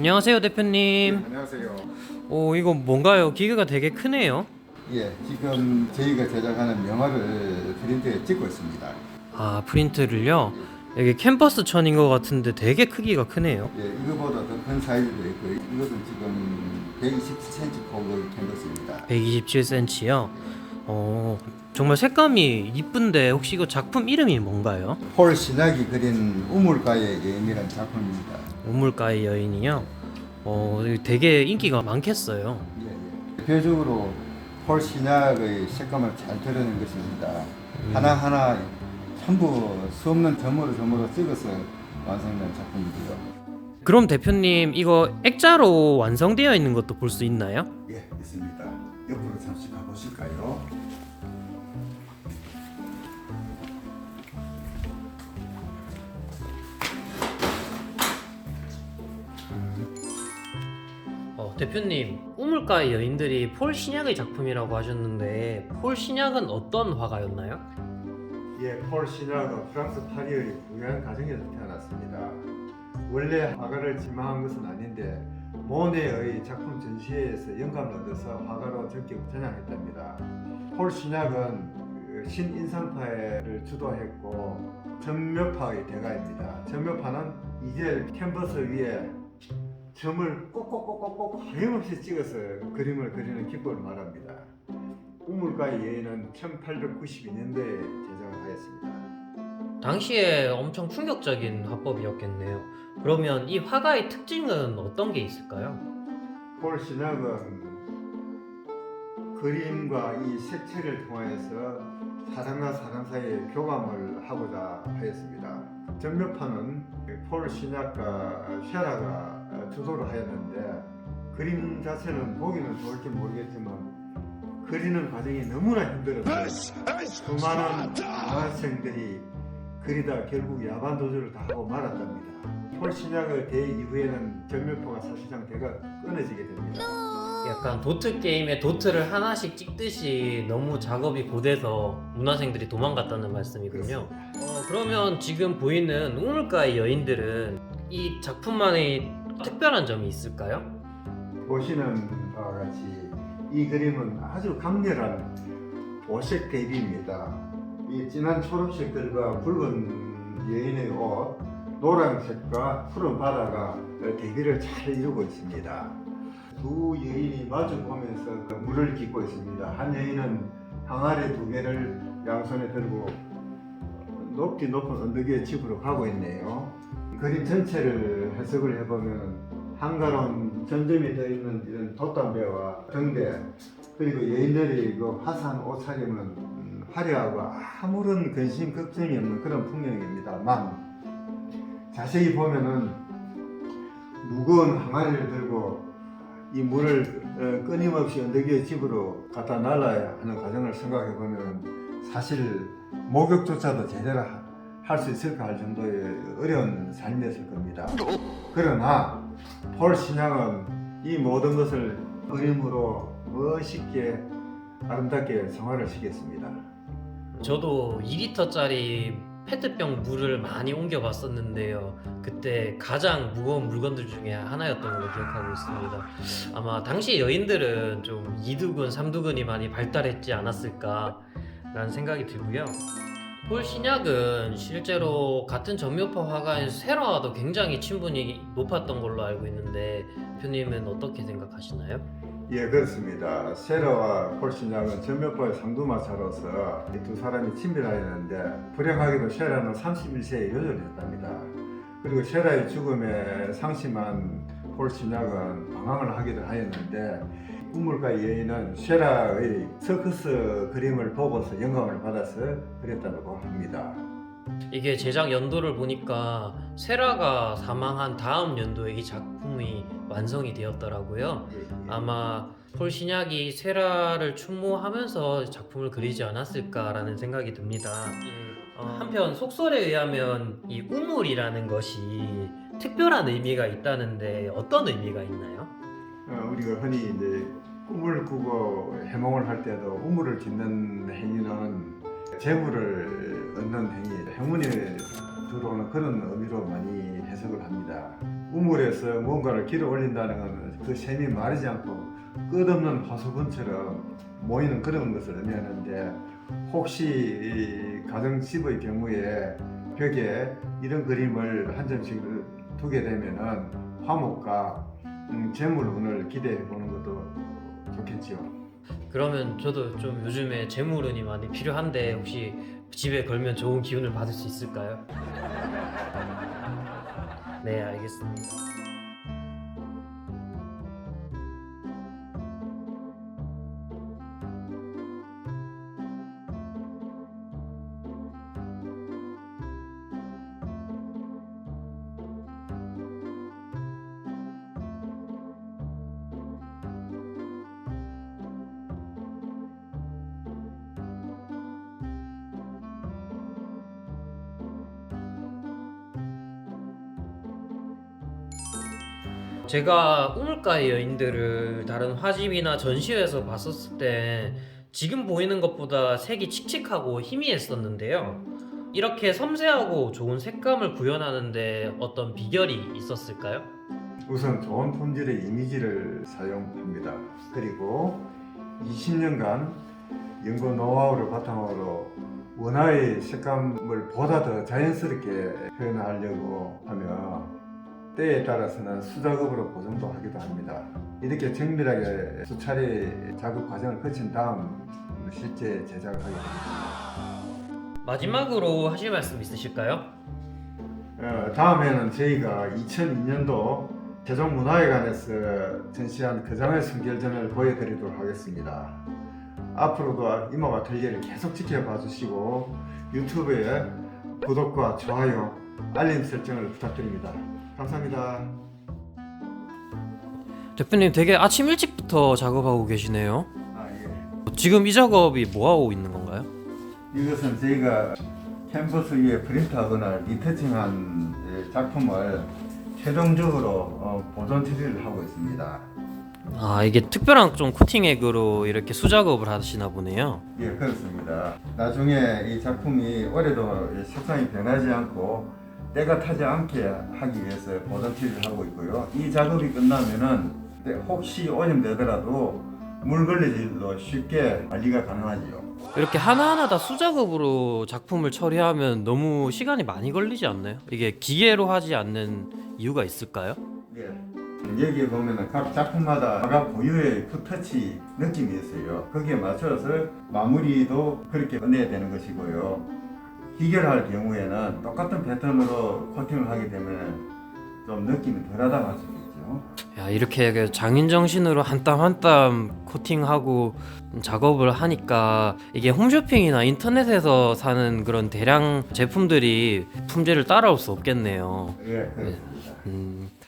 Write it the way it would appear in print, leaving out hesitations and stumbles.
안녕하세요, 대표님. 안녕하세요. 오, 이거 뭔가요? 기계가 되게 크네요. 예, 지금 저희가 제작하는 영화를 프린트에 찍고 있습니다. 아, 프린트를요? 이게 캔버스 천인 것 같은데 되게 크기가 크네요. 예, 이거보다 더 큰 사이즈도 있고, 이것은 지금 120cm 폭의 캔버스입니다. 127cm요? 정말 색감이 이쁜데 혹시 이거 작품 이름이 뭔가요? 폴 시낙이 그린 우물가의 여인이라는 작품입니다. 우물가의 여인이요? 이거 되게 인기가 많겠어요. 예, 예. 대표적으로 폴 시낙의 색감을 잘 드러낸 것입니다. 하나하나 전부 수 없는 점으로 찍어서 완성된 작품이고요. 그럼 대표님, 이거 액자로 완성되어 있는 것도 볼 수 있나요? 예, 있습니다. 옆으로 잠시 가보실까요? 대표님, 우물가의 여인들이 폴 시략의 작품이라고 하셨는데 폴 시략은 어떤 화가였나요? 예, 폴 시낙은 프랑스 파리의 부유한 가정에서 태어났습니다. 원래 화가를 지망한 것은 아닌데 모네의 작품 전시회에서 영감을 얻어서 화가로 전격 전향했답니다. 폴 시낙은 신인상파를 주도했고 점묘파의 대가입니다. 점묘파는 이젤 캔버스 위에 점을 꼭꼭꼭꼭꼭 하염없이 찍어서 그림을 그리는 기법을 말합니다. 우물가의 여인은 1892년도에 제작을 하였습니다. 당시에 엄청 충격적인 화법이었겠네요. 그러면 이 화가의 특징은 어떤 게 있을까요? 폴 시낙은 그림과 이 색채를 통하여서 사람과 사람 사이에 교감을 하고자 하였습니다. 전묘파는 폴 시낙과 쉐라가 주도를 하였는데 그림 자체는 보기는 좋을지 모르겠지만 그리는 과정이 너무나 힘들어서 수많은 학생들이 그리다 결국 야반 도주를 다 하고 말았답니다. 폴 시낙의 대 이후에는 전묘파가 사실상 대가 끊어지게 됩니다. 약간 도트 게임에 도트를 하나씩 찍듯이 너무 작업이 고돼서 문화생들이 도망갔다는 말씀이군요. 그러면 지금 보이는 우물가의 여인들은 이 작품만의 특별한 점이 있을까요? 보시는 바와 같이 이 그림은 아주 강렬한 오색 대비입니다. 이 진한 초록색들과 붉은 여인의 옷, 노란색과 푸른 바다가 대비를 잘 이루고 있습니다. 두 여인이 마주 보면서 물을 깃고 있습니다. 한 여인은 항아리 두 개를 양손에 들고 높이 높은 언덕 위에 집으로 가고 있네요. 그림 전체를 해석을 해보면 한가로운 전점이 되어있는 이런 돛담배와 등대, 그리고 여인들이 그 화사한 옷차림은 화려하고 아무런 근심 걱정이 없는 그런 풍경입니다만 자세히 보면은 무거운 항아리를 들고 이 물을 끊임없이 언덕 위에 집으로 갖다 날라야 하는 과정을 생각해 보면 사실 목욕조차도 제대로 할 수 있을까 할 정도의 어려운 삶이었을 겁니다. 그러나 폴 시낙은 이 모든 것을 그림으로 멋있게 아름답게 성화를 시켰습니다. 저도 2리터짜리 페트병 물을 많이 옮겨봤었는데요. 그때 가장 무거운 물건들 중에 하나였던 걸로 기억하고 있습니다. 아마 당시 여인들은 좀 이두근, 삼두근이 많이 발달했지 않았을까라는 생각이 들고요. 폴 시낙은 실제로 같은 점묘파 화가인 세라와도 굉장히 친분이 높았던 걸로 알고 있는데 대표님은 어떻게 생각하시나요? 예, 그렇습니다. 세라와 폴 시낙은 점묘파의 상두마차로서 이 두 사람이 친밀하였는데 불행하게도 세라는 31세에 요절했답니다. 그리고 세라의 죽음에 상심한 폴 시낙은 방황을 하기도 하였는데 우물가의 여인은 세라의 서커스 그림을 보고서 영감을 받아서 그렸다고 합니다. 이게 제작 연도를 보니까 세라가 사망한 다음 연도에 이 작품이 완성이 되었더라고요. 아마 폴 시낙이 세라를 추모하면서 작품을 그리지 않았을까라는 생각이 듭니다. 한편 속설에 의하면 이 우물이라는 것이 특별한 의미가 있다는데 어떤 의미가 있나요? 우리가 흔히 이제 꿈을 꾸고 해몽을 할 때도 우물을 짓는 행위는 재물을 얻는 행위, 행운이 들어오는 그런 의미로 많이 해석을 합니다. 우물에서 무언가를 길어 올린다는 것은 그 샘이 마르지 않고 끝없는 화수분처럼 모이는 그런 것을 의미하는데, 혹시 이 가정집의 경우에 벽에 이런 그림을 한 점씩 두게 되면은 화목과 재물운을 기대해 보는 것도 좋겠지요. 그러면 저도 좀 요즘에 재물운이 많이 필요한데 혹시 집에 걸면 좋은 기운을 받을 수 있을까요? 네, 알겠습니다. 제가 우물가의 여인들을 다른 화집이나 전시회에서 봤었을 때 지금 보이는 것보다 색이 칙칙하고 희미했었는데요. 이렇게 섬세하고 좋은 색감을 구현하는데 어떤 비결이 있었을까요? 우선 좋은 품질의 이미지를 사용합니다. 그리고 20년간 연구 노하우를 바탕으로 원화의 색감을 보다 더 자연스럽게 표현하려고 하며 때에 따라서는 수작업으로 보정도 하기도 합니다. 이렇게 정밀하게 수차례 작업 과정을 거친 다음 실제 제작을 하게 됩니다. 마지막으로 하실 말씀 있으실까요? 다음에는 저희가 2002년도 세종문화회관에서 전시한 거장의 성결전을 보여드리도록 하겠습니다. 앞으로도 이모 아틀리에를 계속 지켜봐 주시고 유튜브에 구독과 좋아요, 알림 설정을 부탁드립니다. 감사합니다. 대표님 되게 아침 일찍부터 작업하고 계시네요. 예. 지금 이 작업이 뭐 하고 있는 건가요? 이것은 저희가 캔버스 위에 프린트하거나 리터칭한 작품을 최종적으로 보존 처리를 하고 있습니다. 아, 이게 특별한 좀 코팅액으로 이렇게 수작업을 하시나 보네요. 예, 그렇습니다. 나중에 이 작품이 올해도 색상이 변하지 않고 때가 타지 않게 하기 위해서 보존 처리를 하고 있고요. 이 작업이 끝나면은 혹시 오염되더라도 물 걸릴 일도 쉽게 관리가 가능하지요. 이렇게 하나하나 다 수작업으로 작품을 처리하면 너무 시간이 많이 걸리지 않나요? 이게 기계로 하지 않는 이유가 있을까요? 예. 여기에 보면은 각 작품마다 각 고유의 푸터치 느낌이 있어요. 거기에 맞춰서 마무리도 그렇게 끝내야 되는 것이고요. 기계를 할 경우에는 똑같은 패턴으로 코팅을 하게 되면 좀 느낌이 덜하다고 할 수 있겠죠. 야, 이렇게 장인 정신으로 한 땀 한 땀 코팅하고 작업을 하니까 이게 홈쇼핑이나 인터넷에서 사는 그런 대량 제품들이 품질을 따라올 수 없겠네요. 예, 그렇습니다.